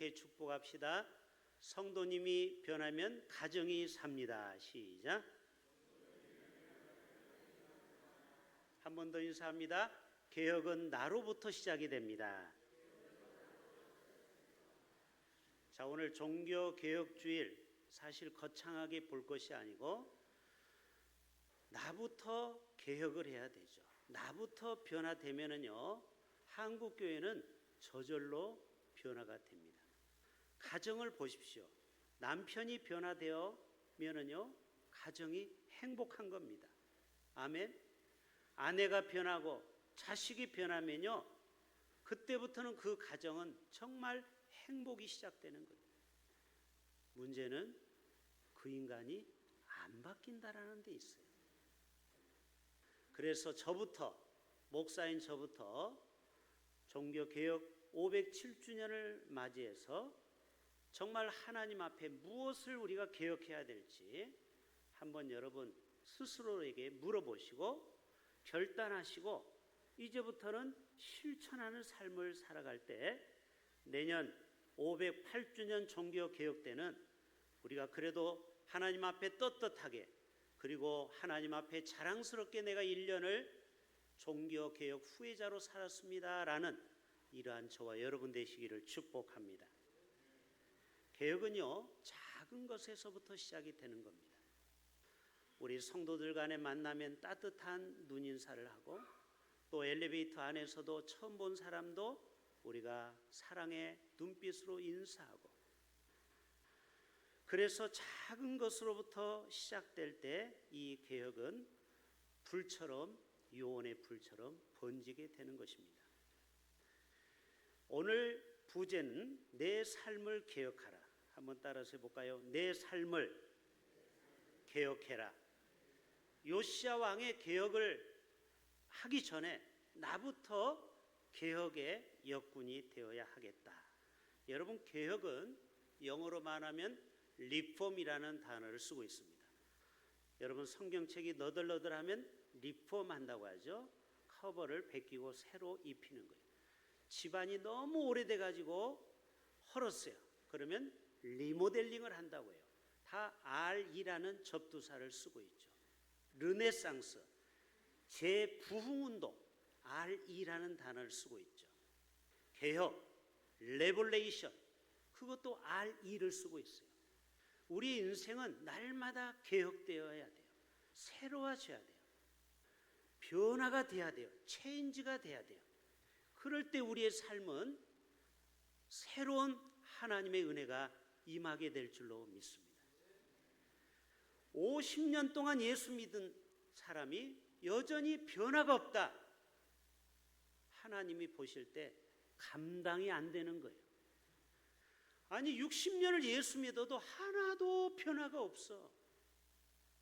이렇게 축복합시다. 성도님이 변하면 가정이 삽니다. 시작. 한 번 더 인사합니다. 개혁은 나로부터 시작이 됩니다. 자, 오늘 종교개혁주일, 사실 거창하게 볼 것이 아니고 나부터 개혁을 해야 되죠. 나부터 변화되면은요, 한국교회는 저절로 변화가 됩니다. 가정을 보십시오. 남편이 변화되면은요, 가정이 행복한 겁니다. 아멘. 아내가 변하고 자식이 변하면요, 그때부터는 그 가정은 정말 행복이 시작되는 거예요. 문제는 그 인간이 안 바뀐다라는 데 있어요. 그래서 목사인 저부터 종교개혁 507주년을 맞이해서 정말 하나님 앞에 무엇을 우리가 개혁해야 될지 한번 여러분 스스로에게 물어보시고 결단하시고 이제부터는 실천하는 삶을 살아갈 때 내년 508주년 종교개혁 때는 우리가 그래도 하나님 앞에 떳떳하게, 그리고 하나님 앞에 자랑스럽게 내가 1년을 종교개혁 후회자로 살았습니다 라는 이러한 저와 여러분 되시기를 축복합니다. 개혁은요, 작은 것에서부터 시작이 되는 겁니다. 우리 성도들 간에 만나면 따뜻한 눈인사를 하고, 또 엘리베이터 안에서도 처음 본 사람도 우리가 사랑의 눈빛으로 인사하고, 그래서 작은 것으로부터 시작될 때 이 개혁은 불처럼, 요원의 불처럼 번지게 되는 것입니다. 오늘 부제는 내 삶을 개혁하라. 한번 따라서 해볼까요? 내 삶을 개혁해라. 요시야 왕의 개혁을 하기 전에 나부터 개혁의 역군이 되어야 하겠다. 여러분, 개혁은 영어로 말하면 리폼이라는 단어를 쓰고 있습니다. 여러분, 성경책이 너덜너덜하면 리폼 한다고 하죠. 커버를 벗기고 새로 입히는 거예요. 집안이 너무 오래돼 가지고 헐었어요. 그러면 리모델링을 한다고 해요. 다 R이라는 접두사를 쓰고 있죠. 르네상스, 재부흥운동, RE라는 단어를 쓰고 있죠. 개혁, 레볼레이션, 그것도 RE를 쓰고 있어요. 우리 인생은 날마다 개혁되어야 돼요. 새로워져야 돼요. 변화가 돼야 돼요. 체인지가 돼야 돼요. 그럴 때 우리의 삶은 새로운 하나님의 은혜가 임하게 될 줄로 믿습니다. 50년 동안 예수 믿은 사람이 여전히 변화가 없다. 하나님이 보실 때 감당이 안 되는 거예요. 아니, 60년을 예수 믿어도 하나도 변화가 없어.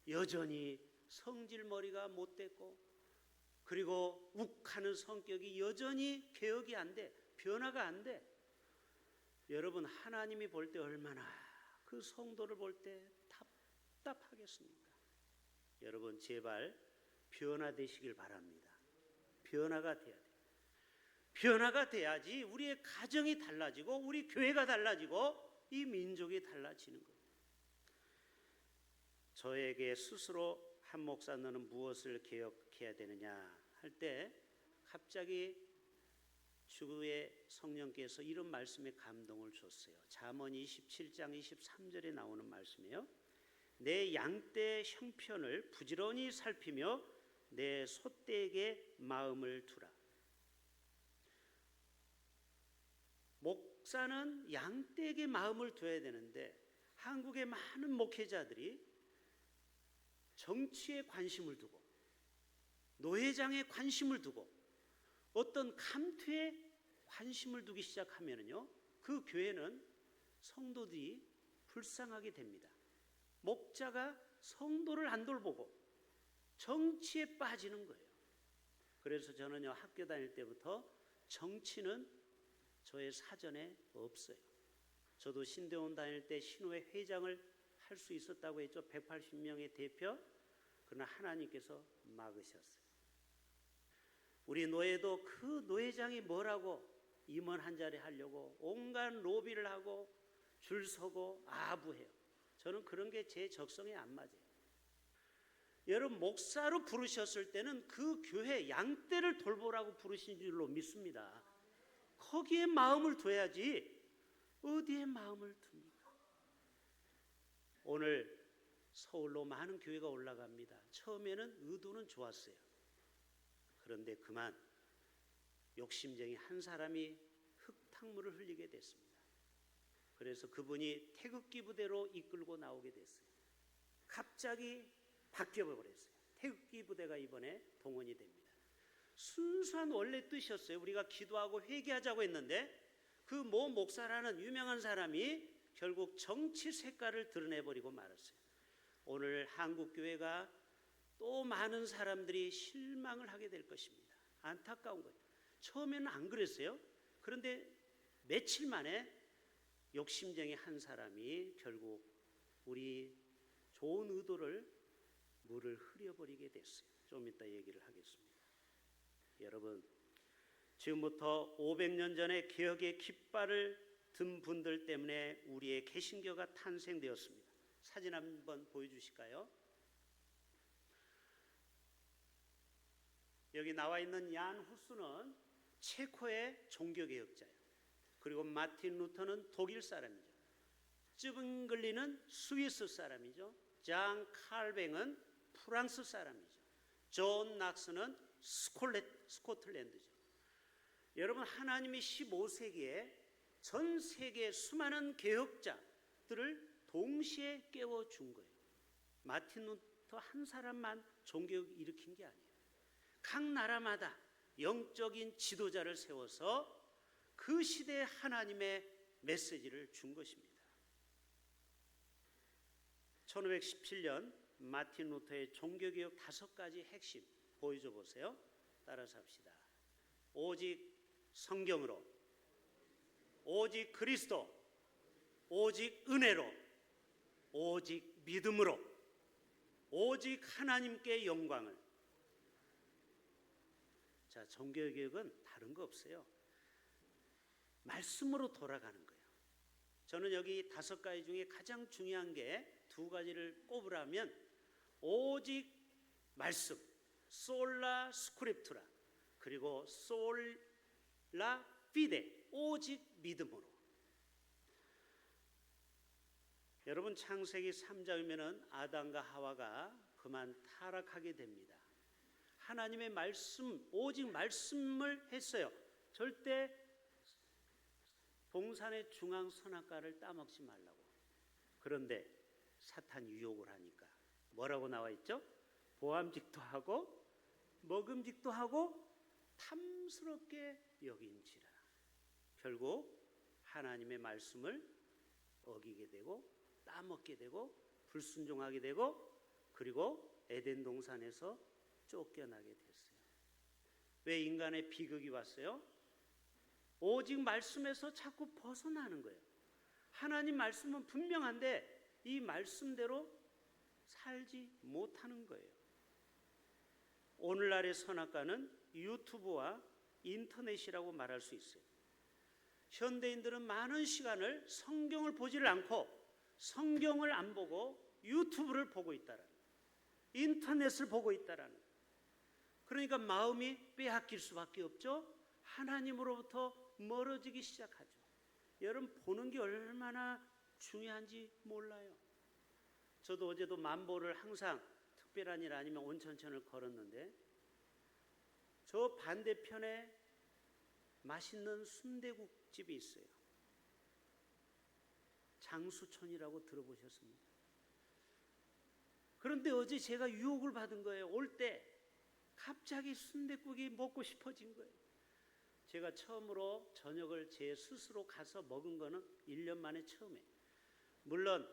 여전히 성질머리가 못 됐고, 그리고 욱하는 성격이 여전히 개혁이 안 돼. 변화가 안 돼. 여러분, 하나님이 볼 때 얼마나 그 성도를 볼 때 답답하겠습니까? 여러분, 제발 변화되시길 바랍니다. 변화가 돼야 돼요. 변화가 돼야지 우리의 가정이 달라지고 우리 교회가 달라지고 이 민족이 달라지는 거예요. 저에게 스스로 한 목사 너는 무엇을 개혁해야 되느냐 할 때 갑자기 주의 성령께서 이런 말씀에 감동을 줬어요. 잠언 27장 23절에 나오는 말씀이에요. 내 양떼의 형편을 부지런히 살피며 내 소떼에게 마음을 두라. 목사는 양떼에게 마음을 둬야 되는데 한국의 많은 목회자들이 정치에 관심을 두고 노회장에 관심을 두고 어떤 감투에 관심을 두기 시작하면요, 그 교회는 성도들이 불쌍하게 됩니다. 목자가 성도를 안 돌보고 정치에 빠지는 거예요. 그래서 저는요, 학교 다닐 때부터 정치는 저의 사전에 없어요. 저도 신대원 다닐 때 신호회 회장을 할 수 있었다고 했죠. 180명의 대표. 그러나 하나님께서 막으셨어요. 우리 노예도 그 노회장이 뭐라고 임원 한 자리 하려고 온갖 로비를 하고 줄 서고 아부해요. 저는 그런 게 제 적성에 안 맞아요. 여러분, 목사로 부르셨을 때는 그 교회 양떼를 돌보라고 부르신 줄로 믿습니다. 거기에 마음을 둬야지 어디에 마음을 둡니까? 오늘 서울로 많은 교회가 올라갑니다. 처음에는 의도는 좋았어요. 그런데 그만 욕심쟁이 한 사람이 흙탕물을 흘리게 됐습니다. 그래서 그분이 태극기 부대로 이끌고 나오게 됐어요. 갑자기 바뀌어버렸어요. 태극기 부대가 이번에 동원이 됩니다. 순수한 원래 뜻이었어요. 우리가 기도하고 회개하자고 했는데 그 모 목사라는 유명한 사람이 결국 정치 색깔을 드러내버리고 말았어요. 오늘 한국 교회가 또 많은 사람들이 실망을 하게 될 것입니다. 안타까운 거예요. 처음에는 안 그랬어요. 그런데 며칠 만에 욕심쟁이 한 사람이 결국 우리 좋은 의도를 물을 흐려버리게 됐어요. 좀 이따 얘기를 하겠습니다. 여러분, 지금부터 500년 전에 개혁의 깃발을 든 분들 때문에 우리의 개신교가 탄생되었습니다. 사진 한번 보여주실까요? 여기 나와 있는 얀 후스는 체코의 종교개혁자예요. 그리고 마틴 루터는 독일 사람이죠. 쯔빙글리는 스위스 사람이죠. 장 칼뱅은 프랑스 사람이죠. 존 낙스는 스코틀랜드죠. 여러분, 하나님이 15세기에 전 세계 수많은 개혁자들을 동시에 깨워준 거예요. 마틴 루터 한 사람만 종교개혁 일으킨 게 아니에요. 각 나라마다 영적인 지도자를 세워서 그 시대에 하나님의 메시지를 준 것입니다. 1517년 마틴 루터의 종교개혁 5가지 핵심 보여줘 보세요. 따라서 합시다. 오직 성경으로, 오직 그리스도, 오직 은혜로, 오직 믿음으로, 오직 하나님께 영광을. 자, 종교개혁은 다른 거 없어요. 말씀으로 돌아가는 거예요. 저는 여기 5가지 중에 가장 중요한 게 2가지를 꼽으라면 오직 말씀, 솔라 스크립투라, 그리고 솔라 피데, 오직 믿음으로. 여러분, 창세기 3장이면은 아담과 하와가 그만 타락하게 됩니다. 하나님의 말씀, 오직 말씀을 했어요. 절대 동산의 중앙 선악과를 따먹지 말라고. 그런데 사탄이 유혹을 하니까 뭐라고 나와 있죠? 보암직도 하고 먹음직도 하고 탐스럽게 여긴지라. 결국 하나님의 말씀을 어기게 되고 따먹게 되고 불순종하게 되고 그리고 에덴 동산에서 쫓겨나게 됐어요. 왜 인간의 비극이 왔어요? 오직 말씀에서 자꾸 벗어나는 거예요. 하나님 말씀은 분명한데 이 말씀대로 살지 못하는 거예요. 오늘날의 선악과는 유튜브와 인터넷이라고 말할 수 있어요. 현대인들은 많은 시간을 성경을 보지를 않고 성경을 안 보고 유튜브를 보고 있다라는 거예요. 인터넷을 보고 있다라는 거예요. 그러니까 마음이 빼앗길 수밖에 없죠. 하나님으로부터 멀어지기 시작하죠. 여러분, 보는 게 얼마나 중요한지 몰라요. 저도 어제도 만보를 항상 특별한 일 아니면 온천천을 걸었는데 저 반대편에 맛있는 순대국집이 있어요. 장수촌이라고 들어보셨습니까? 그런데 어제 제가 유혹을 받은 거예요. 올 때 갑자기 순대국이 먹고 싶어진 거예요. 제가 처음으로 저녁을 제 스스로 가서 먹은 거는 1년 만에 처음이에요. 물론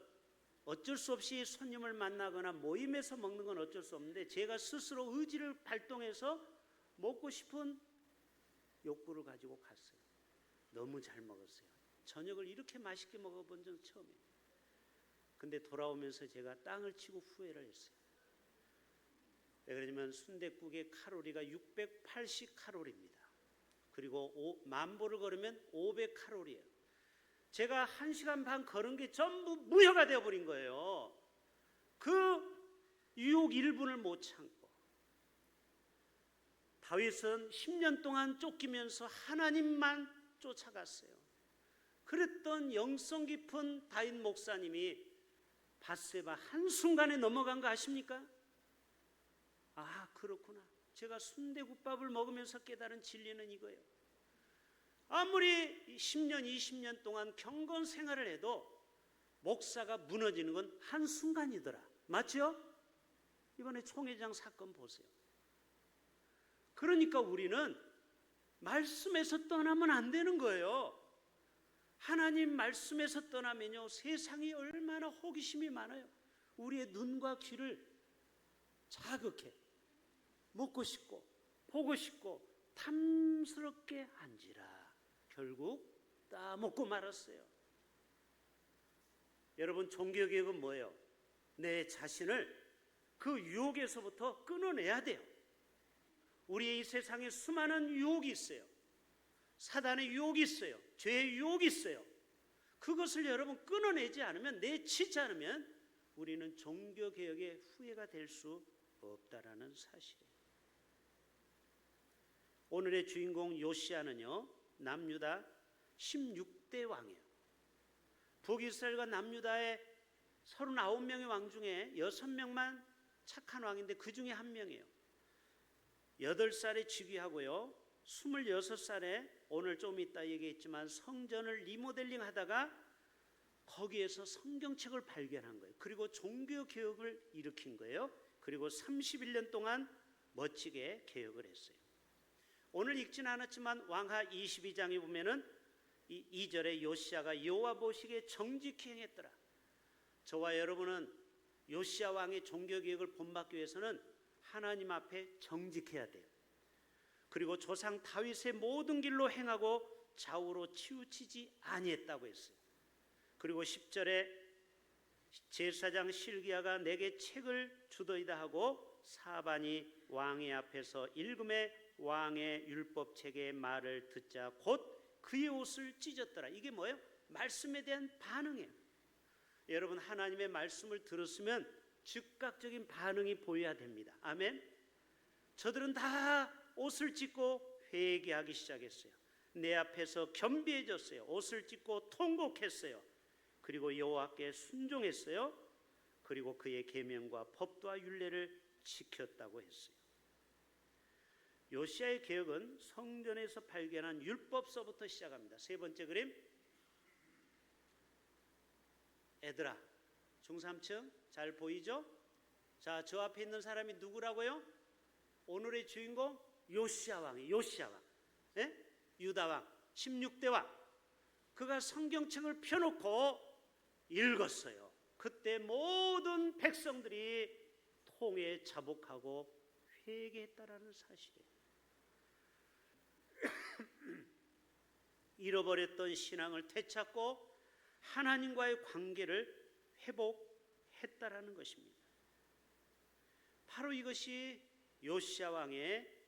어쩔 수 없이 손님을 만나거나 모임에서 먹는 건 어쩔 수 없는데 제가 스스로 의지를 발동해서 먹고 싶은 욕구를 가지고 갔어요. 너무 잘 먹었어요. 저녁을 이렇게 맛있게 먹어본 적은 처음이에요. 근데 돌아오면서 제가 땅을 치고 후회를 했어요. 왜 그러냐면 순댓국의 칼로리가 680칼로리입니다. 그리고 만보를 걸으면 500칼로리예요. 제가 1시간 반 걸은 게 전부 무효가 되어버린 거예요. 그 유혹 1분을 못 참고 다윗은 10년 동안 쫓기면서 하나님만 쫓아갔어요. 그랬던 영성 깊은 다윗 목사님이 밧세바 한순간에 넘어간 거 아십니까? 아, 그렇구나. 제가 순대국밥을 먹으면서 깨달은 진리는 이거예요. 아무리 10년, 20년 동안 경건 생활을 해도 목사가 무너지는 건 한순간이더라. 맞죠? 이번에 총회장 사건 보세요. 그러니까 우리는 말씀에서 떠나면 안 되는 거예요. 하나님 말씀에서 떠나면요, 세상이 얼마나 호기심이 많아요. 우리의 눈과 귀를 자극해 먹고 싶고 보고 싶고 탐스럽게 앉으라. 결국 따먹고 말았어요. 여러분, 종교개혁은 뭐예요? 내 자신을 그 유혹에서부터 끊어내야 돼요. 우리의 이 세상에 수많은 유혹이 있어요. 사단의 유혹이 있어요. 죄의 유혹이 있어요. 그것을 여러분 끊어내지 않으면, 내치지 않으면 우리는 종교개혁의 후예가 될 수 없다라는 사실이에요. 오늘의 주인공 요시야는요, 남유다 16대 왕이에요. 북이스라엘과 남유다의 39명의 왕 중에 6명만 착한 왕인데 그 중에 한 명이에요. 8살에 즉위하고요, 26살에 오늘 좀 이따 얘기했지만 성전을 리모델링 하다가 거기에서 성경책을 발견한 거예요. 그리고 종교개혁을 일으킨 거예요. 그리고 31년 동안 멋지게 개혁을 했어요. 오늘 읽지는 않았지만 왕하 22장에 보면은 이 2절에 요시야가 여호와 보시기에 정직히 행했더라. 저와 여러분은 요시야 왕의 종교개혁을 본받기 위해서는 하나님 앞에 정직해야 돼요. 그리고 조상 다윗의 모든 길로 행하고 좌우로 치우치지 아니했다고 했어요. 그리고 10절에 제사장 실기야가 내게 책을 주더이다 하고 사반이 왕의 앞에서 읽음에 왕의 율법책의 말을 듣자 곧 그의 옷을 찢었더라. 이게 뭐예요? 말씀에 대한 반응이에요. 여러분, 하나님의 말씀을 들었으면 즉각적인 반응이 보여야 됩니다. 아멘. 저들은 다 옷을 찢고 회개하기 시작했어요. 내 앞에서 겸비해졌어요. 옷을 찢고 통곡했어요. 그리고 여호와께 순종했어요. 그리고 그의 계명과 법도와 율례를 지켰다고 했어요. 요시야의 개혁은 성전에서 발견한 율법서부터 시작합니다. 세 번째 그림, 애들아, 중삼층 잘 보이죠? 자, 저 앞에 있는 사람이 누구라고요? 오늘의 주인공 요시야 왕이, 요시야 왕, 예? 유다 왕, 16대 왕. 그가 성경책을 펴놓고 읽었어요. 그때 모든 백성들이 통에 자복하고 회개했다라는 사실이에요. 잃어버렸던 신앙을 되찾고 하나님과의 관계를 회복했다라는 것입니다. 바로 이것이 요시야 왕의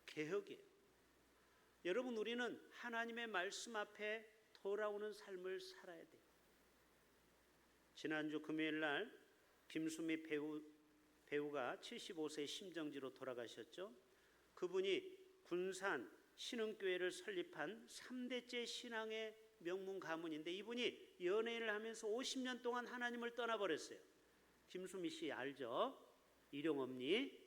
개혁이에요. 여러분, 우리는 하나님의 말씀 앞에 돌아오는 삶을 살아야 돼요. 지난주 금요일 날 김수미 배우가 75세 심정지로 돌아가셨죠. 그분이 군산 신흥교회를 설립한 3대째 신앙의 명문 가문인데 이분이 연예인을 하면서 50년 동안 하나님을 떠나버렸어요. 김수미 씨 알죠? 일용엄니.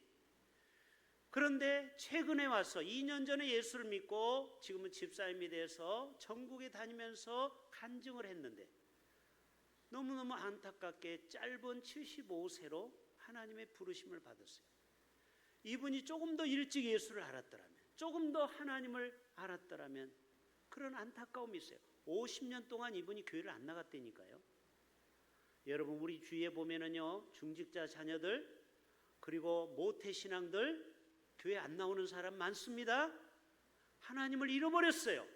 그런데 최근에 와서 2년 전에 예수를 믿고 지금은 집사님이 돼서 전국에 다니면서 간증을 했는데 너무너무 안타깝게 짧은 75세로 하나님의 부르심을 받았어요. 이분이 조금 더 일찍 예수를 알았더라면, 조금 더 하나님을 알았더라면, 그런 안타까움이 있어요. 50년 동안 이분이 교회를 안 나갔다니까요. 여러분, 우리 주위에 보면은요, 중직자 자녀들 그리고 모태신앙들 교회 안 나오는 사람 많습니다. 하나님을 잃어버렸어요.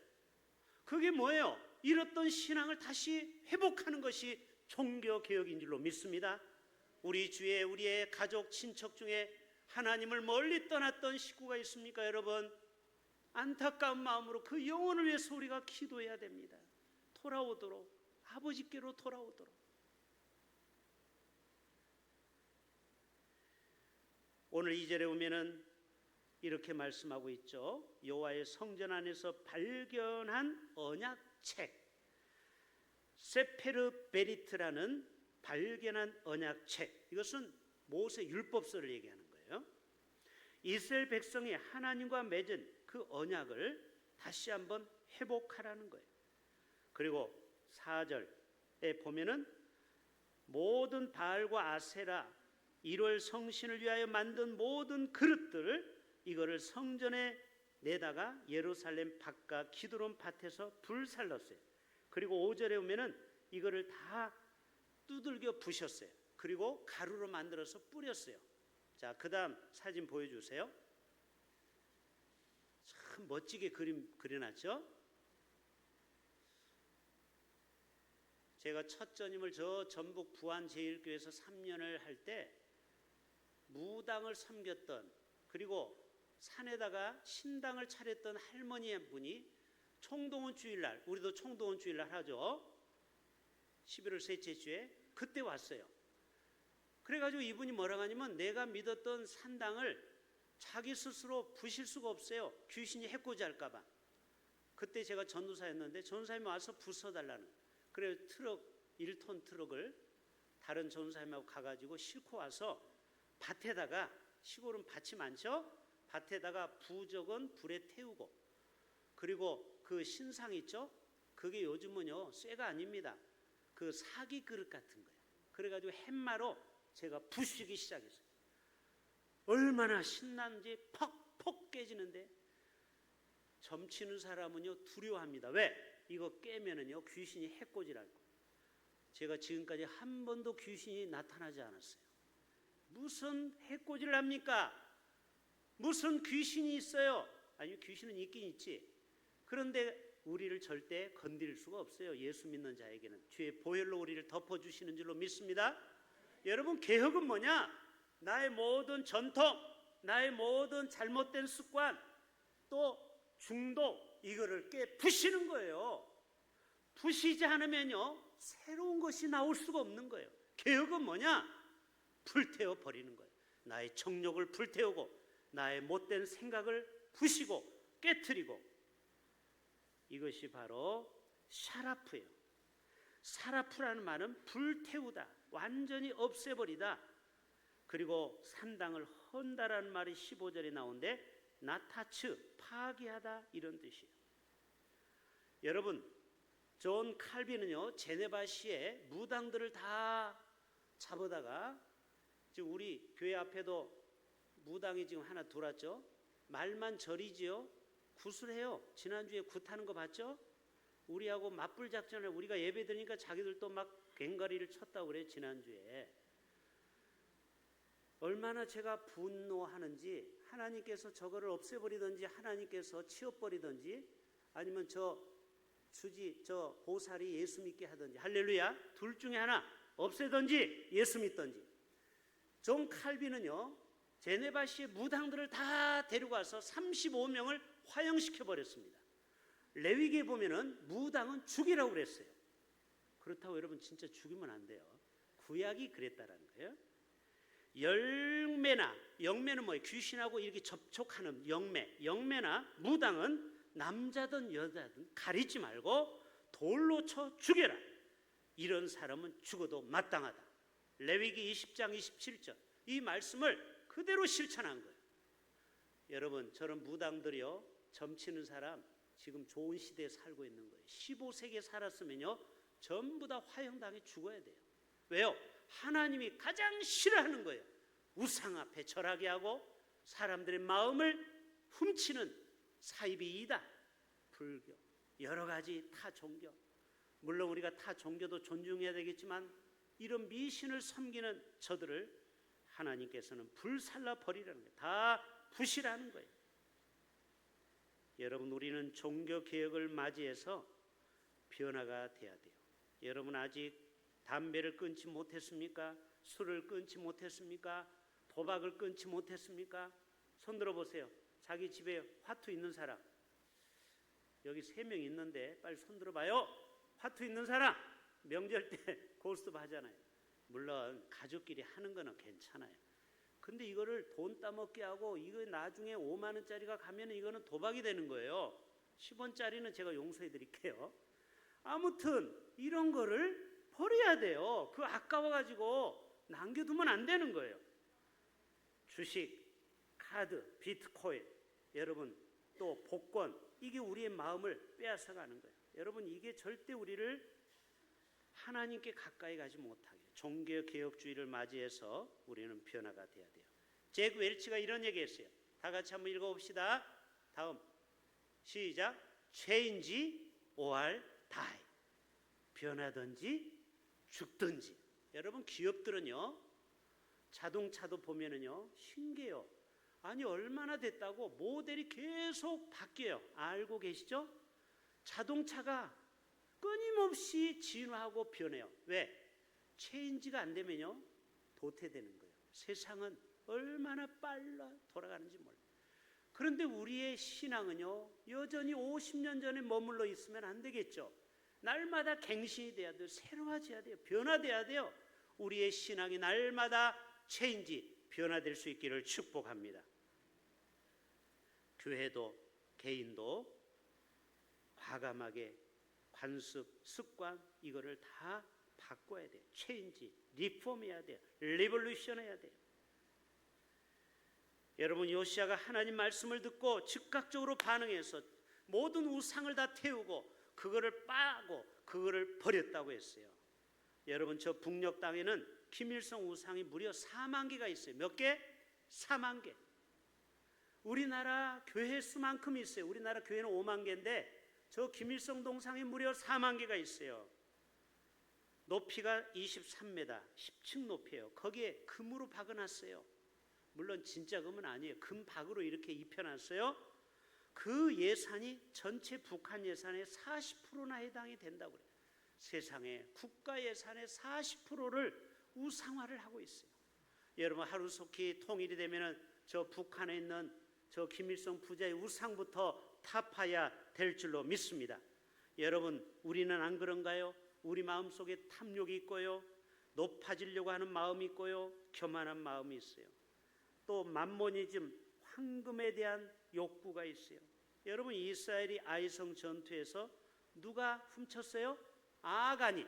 그게 뭐예요? 잃었던 신앙을 다시 회복하는 것이 종교개혁인 줄로 믿습니다. 우리 주위에 우리의 가족, 친척 중에 하나님을 멀리 떠났던 식구가 있습니까, 여러분? 안타까운 마음으로 그 영혼을 위해서 우리가 기도해야 됩니다. 돌아오도록, 아버지께로 돌아오도록. 오늘 2절에 보면은 이렇게 말씀하고 있죠. 여호와의 성전 안에서 발견한 언약책, 세페르 베리트라는 발견한 언약책, 이것은 모세 율법서를 얘기하는 거예요. 이스라엘 백성이 하나님과 맺은 그 언약을 다시 한번 회복하라는 거예요. 그리고 4절에 보면은 모든 바알과 아세라, 1월 성신을 위하여 만든 모든 그릇들을 이거를 성전에 내다가 예루살렘 바깥 기드론 밭에서 불살랐어요. 그리고 5절에 보면은 이거를 다 두들겨 부셨어요. 그리고 가루로 만들어서 뿌렸어요. 자, 그 다음 사진 보여주세요. 참 멋지게 그려놨죠. 제가 첫 전임을 저 전북 부안제일교회에서 3년을 할 때 무당을 섬겼던, 그리고 산에다가 신당을 차렸던 할머니 한 분이 총동원 주일날, 우리도 총동원 주일날 하죠. 11월 셋째 주에 그때 왔어요. 그래가지고 이분이 뭐라고 하냐면 내가 믿었던 산당을 자기 스스로 부실 수가 없어요. 귀신이 해코지 할까봐. 그때 제가 전도사였는데 전도사님이 와서 부숴달라는. 그래서 1톤 트럭을 다른 전도사님하고 가가지고 싣고 와서 밭에다가, 시골은 밭이 많죠? 밭에다가 부적은 불에 태우고, 그리고 그 신상 있죠? 그게 요즘은요 쇠가 아닙니다. 그 사기 그릇 같은 거예요. 그래가지고 햇마로 제가 부수기 시작했어요. 얼마나 신난지 퍽퍽 깨지는데 점치는 사람은요 두려워합니다. 왜? 이거 깨면은요 귀신이 해코지랄 거예요. 제가 지금까지 한 번도 귀신이 나타나지 않았어요. 무슨 해코지를 합니까? 무슨 귀신이 있어요? 아니, 귀신은 있긴 있지. 그런데 우리를 절대 건드릴 수가 없어요. 예수 믿는 자에게는 주의 보혈로 우리를 덮어주시는 줄로 믿습니다. 여러분, 개혁은 뭐냐? 나의 모든 전통, 나의 모든 잘못된 습관, 또 중독, 이거를 부시는 거예요. 부시지 않으면요 새로운 것이 나올 수가 없는 거예요. 개혁은 뭐냐? 불태워 버리는 거예요. 나의 정욕을 불태우고 나의 못된 생각을 부시고 깨트리고, 이것이 바로 샤라프예요. 샤라프라는 말은 불태우다, 완전히 없애버리다. 그리고 산당을 헌다라는 말이 15절에 나오는데 나타츠, 파괴하다, 이런 뜻이에요. 여러분, 존 칼빈은요 제네바시에 무당들을 다 잡아다가, 지금 우리 교회 앞에도 무당이 지금 하나 들어왔죠. 말만 절이지요. 굿을 해요. 지난주에 굿하는 거 봤죠? 우리하고 맞불 작전을, 우리가 예배 드리니까 자기들도 막 괭가리를 쳤다고 그래요. 지난주에. 얼마나 제가 분노하는지, 하나님께서 저거를 없애버리든지 하나님께서 치워버리든지 아니면 저 보살이 예수 믿게 하든지, 할렐루야, 둘 중에 하나 없애든지 예수 믿든지. 존 칼빈은요 제네바시의 무당들을 다 데리고 와서 35명을 화형시켜 버렸습니다. 레위기에 보면은 무당은 죽이라고 그랬어요. 그렇다고 여러분 진짜 죽이면 안 돼요. 구약이 그랬다라는 거예요. 영매는 뭐예요? 귀신하고 이렇게 접촉하는 영매나 무당은 남자든 여자든 가리지 말고 돌로 쳐 죽여라. 이런 사람은 죽어도 마땅하다. 레위기 20장 27절, 이 말씀을 그대로 실천한 거예요. 여러분, 저런 무당들이요 점치는 사람 지금 좋은 시대에 살고 있는 거예요. 15세기에 살았으면요 전부 다 화형당해 죽어야 돼요. 왜요? 하나님이 가장 싫어하는 거예요. 우상 앞에 절하게 하고 사람들의 마음을 훔치는 사이비이다. 불교, 여러 가지 타 종교, 물론 우리가 타 종교도 존중해야 되겠지만 이런 미신을 섬기는 저들을 하나님께서는 불살라 버리라는 거예요. 다 부시라는 거예요. 여러분, 우리는 종교개혁을 맞이해서 변화가 돼야 돼요. 여러분, 아직 담배를 끊지 못했습니까? 술을 끊지 못했습니까? 도박을 끊지 못했습니까? 손 들어보세요. 자기 집에 화투 있는 사람, 여기 3명 있는데 빨리 손 들어봐요. 화투 있는 사람. 명절 때 고스톱 하잖아요. 물론 가족끼리 하는 거는 괜찮아요. 근데 이거를 돈 따먹게 하고 이거 나중에 5만 원짜리가 가면 이거는 도박이 되는 거예요. 10원짜리는 제가 용서해 드릴게요. 아무튼 이런 거를 버려야 돼요. 그 아까워가지고 남겨두면 안 되는 거예요. 주식, 카드, 비트코인, 여러분 또 복권, 이게 우리의 마음을 빼앗아가는 거예요. 여러분 이게 절대 우리를 하나님께 가까이 가지 못하게 종교개혁주의를 맞이해서 우리는 변화가 돼야 돼요. 잭 웰치가 이런 얘기했어요. 다 같이 한번 읽어봅시다. 다음 시작. Change or die. 변하든지 죽든지. 여러분 기업들은요 자동차도 보면은요 신기해요. 아니 얼마나 됐다고 모델이 계속 바뀌어요. 알고 계시죠? 자동차가 끊임없이 진화하고 변해요. 왜? 체인지가 안 되면요 도태되는 거예요. 세상은 얼마나 빨라 돌아가는지 몰라요. 그런데 우리의 신앙은요 여전히 50년 전에 머물러 있으면 안 되겠죠. 날마다 갱신이 돼야 돼요. 새로워져야 돼요. 변화돼야 돼요. 우리의 신앙이 날마다 체인지, 변화될 수 있기를 축복합니다. 교회도 개인도 과감하게 관습, 습관 이거를 다 바꿔야 돼요. 체인지, 리폼해야 돼요. 리볼루션 해야 돼요. 여러분 요시야가 하나님 말씀을 듣고 즉각적으로 반응해서 모든 우상을 다 태우고 그거를 빠고 그거를 버렸다고 했어요. 여러분 저 북녘 땅에는 김일성 우상이 무려 4만 개가 있어요. 몇 개? 4만 개. 우리나라 교회 수만큼 있어요. 우리나라 교회는 5만 개인데 저 김일성 동상이 무려 4만 개가 있어요. 높이가 23m, 10층 높이에요. 거기에 금으로 박아놨어요. 물론 진짜 금은 아니에요. 금박으로 이렇게 입혀놨어요. 그 예산이 전체 북한 예산의 40%나 해당이 된다고 그래요. 세상에 국가 예산의 40%를 우상화를 하고 있어요. 여러분 하루속히 통일이 되면은 저 북한에 있는 저 김일성 부자의 우상부터 타파야 될 줄로 믿습니다. 여러분 우리는 안 그런가요? 우리 마음속에 탐욕이 있고요. 높아지려고 하는 마음이 있고요. 교만한 마음이 있어요. 또 만모니즘, 황금에 대한 욕구가 있어요. 여러분 이스라엘이 아이성 전투에서 누가 훔쳤어요? 아간이.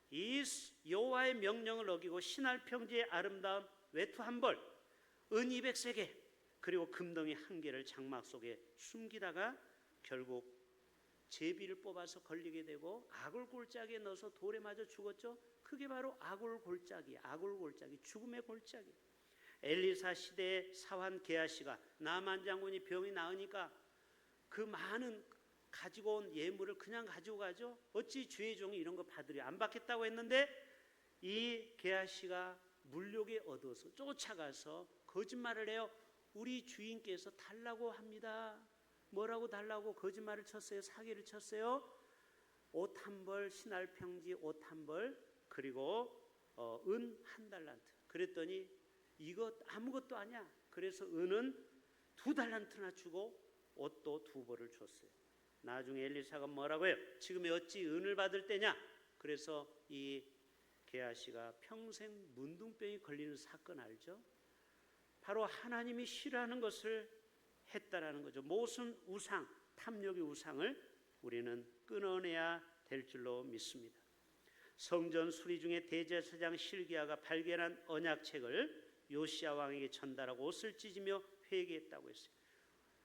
이 여호와의 명령을 어기고 신할 평지의 아름다운 외투 한 벌, 은 200세계, 그리고 금덩이 한 개를 장막 속에 숨기다가 결국 제비를 뽑아서 걸리게 되고 아굴골짜기에 넣어서 돌에 맞아 죽었죠. 그게 바로 아굴골짜기, 아굴골짜기, 죽음의 골짜기. 엘리사 시대의 사환 게하시가 나만 장군이 병이 나으니까 그 많은 가지고 온 예물을 그냥 가지고 가죠. 어찌 주의 종이 이런 거 받으려 안 받겠다고 했는데 이 게하시가 물욕에 얻어서 쫓아가서 거짓말을 해요. 우리 주인께서 달라고 합니다. 뭐라고 달라고 거짓말을 쳤어요? 사기를 쳤어요. 옷 한 벌, 신할 평지 옷 한 벌, 그리고 은 한 달란트. 그랬더니 이거 아무것도 아니야. 그래서 은은 2달란트나 주고 옷도 2벌을 줬어요. 나중에 엘리사가 뭐라고 해요? 지금이 어찌 은을 받을 때냐? 그래서 이 게하시가 평생 문둥병이 걸리는 사건 알죠? 바로 하나님이 싫어하는 것을 했다라는 거죠. 모순 우상, 탐욕의 우상을 우리는 끊어내야 될 줄로 믿습니다. 성전 수리 중에 대제사장 실기야가 발견한 언약책을 요시야 왕에게 전달하고 옷을 찢으며 회개했다고 했어요.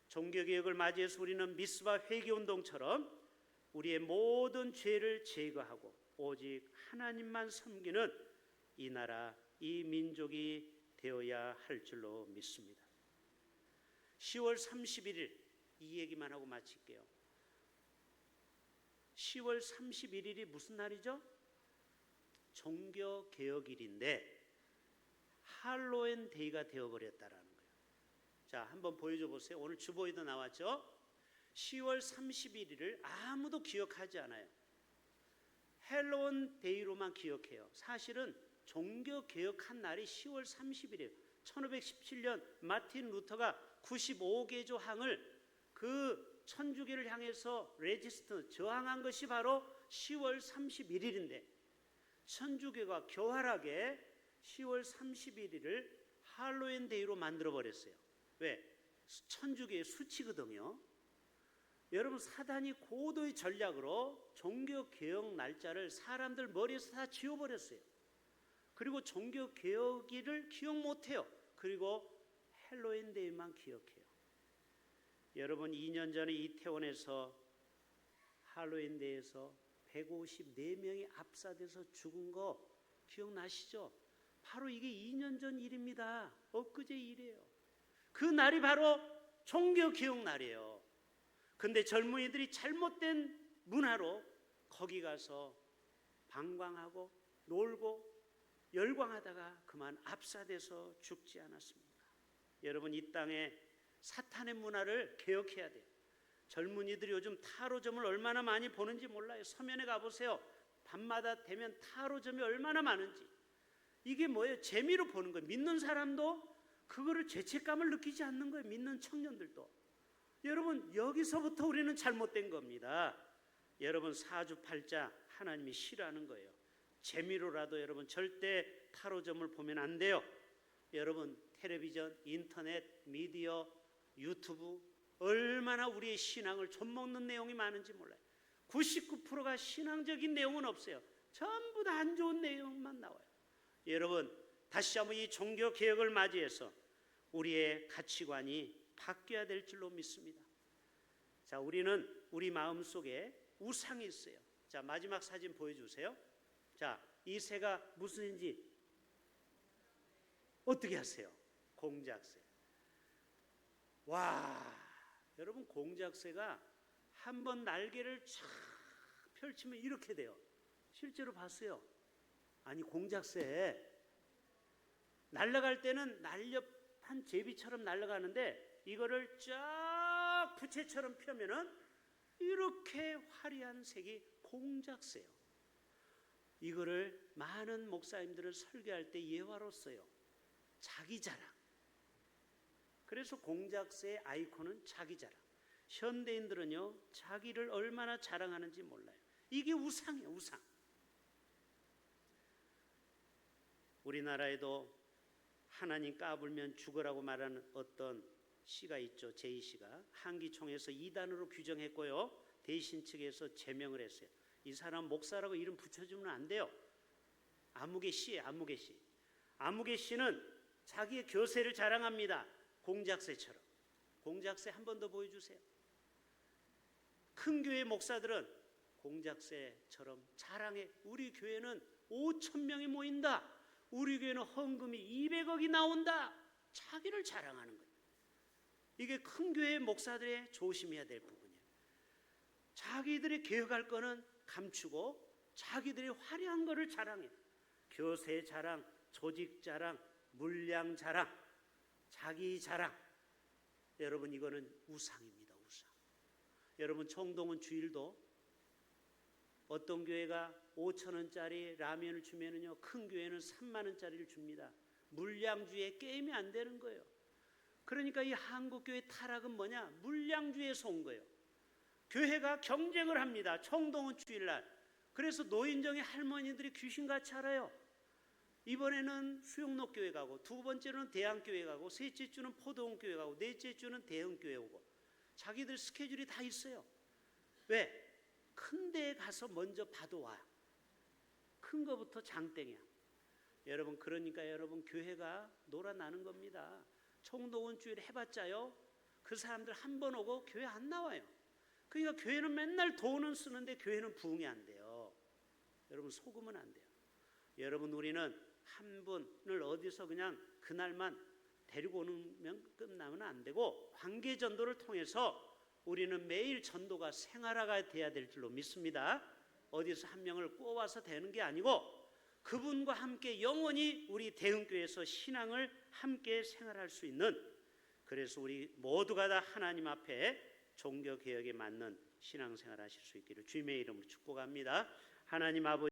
종교개혁을 맞이해서 우리는 미스바 회개운동처럼 우리의 모든 죄를 제거하고 오직 하나님만 섬기는 이 나라, 이 민족이 되어야 할 줄로 믿습니다. 10월 31일 이 얘기만 하고 마칠게요. 10월 31일이 무슨 날이죠? 종교개혁일인데 할로윈 데이가 되어버렸다라는 거예요. 자, 한번 보여줘 보세요. 오늘 주보에도 나왔죠? 10월 31일을 아무도 기억하지 않아요. 할로윈 데이로만 기억해요. 사실은 종교개혁한 날이 10월 30일이에요. 1517년 마틴 루터가 95개조 항을 그 천주교를 향해서 레지스트 저항한 것이 바로 10월 31일인데 천주교가 교활하게 10월 31일을 할로윈 데이로 만들어 버렸어요. 왜? 천주교의 수치거든요. 여러분, 사단이 고도의 전략으로 종교개혁 날짜를 사람들 머리에서 다 지워버렸어요. 그리고 종교개혁일을 기억 못해요. 그리고 할로윈 데이만 기억해요. 여러분, 2년 전에 이태원에서 할로윈 데이에서 154명이 압사돼서 죽은 거 기억나시죠? 바로 이게 2년 전 일입니다. 엊그제 일이에요. 그 날이 바로 종교개혁 날이에요. 근데 젊은이들이 잘못된 문화로 거기 가서 방광하고 놀고 열광하다가 그만 압사돼서 죽지 않았습니다. 여러분, 이 땅에 사탄의 문화를 개혁해야 돼요. 젊은이들이 요즘 타로점을 얼마나 많이 보는지 몰라요. 서면에 가보세요. 밤마다 되면 타로점이 얼마나 많은지. 이게 뭐예요? 재미로 보는 거예요. 믿는 사람도 그거를 죄책감을 느끼지 않는 거예요. 믿는 청년들도. 여러분, 여기서부터 우리는 잘못된 겁니다. 여러분, 사주팔자 하나님이 싫어하는 거예요. 재미로라도 여러분 절대 타로점을 보면 안 돼요. 여러분, 텔레비전, 인터넷, 미디어, 유튜브 얼마나 우리의 신앙을 좀먹는 내용이 많은지 몰라요. 99%가 신앙적인 내용은 없어요. 전부 다 안 좋은 내용만 나와요. 여러분, 다시 한번 이 종교개혁을 맞이해서 우리의 가치관이 바뀌어야 될 줄로 믿습니다. 자, 우리는 우리 마음속에 우상이 있어요. 자, 마지막 사진 보여주세요. 자, 이 새가 무슨인지 어떻게 하세요? 공작새. 와, 여러분, 공작새가 한번 날개를 쫙 펼치면 이렇게 돼요. 실제로 봤어요. 아니, 공작새 날아갈 때는 날렵한 제비처럼 날아가는데 이거를 쫙 부채처럼 펴면은 이렇게 화려한 색이 공작새예요. 이거를 많은 목사님들은 설교할 때 예화로 써요. 자기 자랑. 그래서 공작새의 아이콘은 자기 자랑. 현대인들은요, 자기를 얼마나 자랑하는지 몰라요. 이게 우상이에요, 우상. 우리나라에도 하나님 까불면 죽으라고 말하는 어떤 시가 있죠. 제2시가 한기총에서 이단으로 규정했고요, 대신 측에서 제명을 했어요. 이 사람 목사라고 이름 붙여주면 안 돼요. 아무개 씨예요. 아무개 씨. 아무개 씨는 자기의 교세를 자랑합니다. 공작새처럼. 공작새 한 번 더 보여주세요. 큰 교회 목사들은 공작새처럼 자랑해. 우리 교회는 5,000명이 모인다. 우리 교회는 헌금이 200억이 나온다. 자기를 자랑하는 거예요. 이게 큰 교회 목사들의 조심해야 될 부분이에요. 자기들이 개혁할 거는 감추고 자기들이 화려한 거를 자랑해요. 교세 자랑, 조직 자랑, 물량 자랑, 자기 자랑. 여러분, 이거는 우상입니다. 우상. 여러분, 청동은 주일도 어떤 교회가 5,000원짜리 라면을 주면은요, 큰 교회는 3만 원짜리를 줍니다. 물량주의에 게임이 안 되는 거예요. 그러니까 이 한국교회 타락은 뭐냐? 물량주의에서 온 거예요. 교회가 경쟁을 합니다. 청동은 주일날. 그래서 노인정의 할머니들이 귀신같이 알아요. 이번에는 수영록교회 가고, 두 번째로는 대안교회 가고, 셋째 주는 포도원교회 가고, 넷째 주는 대흥교회 오고. 자기들 스케줄이 다 있어요. 왜? 큰 데에 가서 먼저 봐도와. 큰 거부터 장땡이야. 여러분, 그러니까 여러분, 교회가 놀아나는 겁니다. 청동원 주일 해봤자요, 그 사람들 한 번 오고 교회 안 나와요. 그러니까 교회는 맨날 돈은 쓰는데 교회는 부흥이 안 돼요. 여러분, 속으면 안 돼요. 여러분, 우리는 한 분을 어디서 그냥 그날만 데리고 오면 끝나면 안 되고, 관계 전도를 통해서 우리는 매일 전도가 생활화가 돼야 될 줄로 믿습니다. 어디서 한 명을 꼬아서 되는 게 아니고 그분과 함께 영원히 우리 대흥교회에서 신앙을 함께 생활할 수 있는, 그래서 우리 모두가 다 하나님 앞에 종교개혁에 맞는 신앙생활 하실 수 있기를 주님의 이름으로 축복합니다. 하나님 아버지,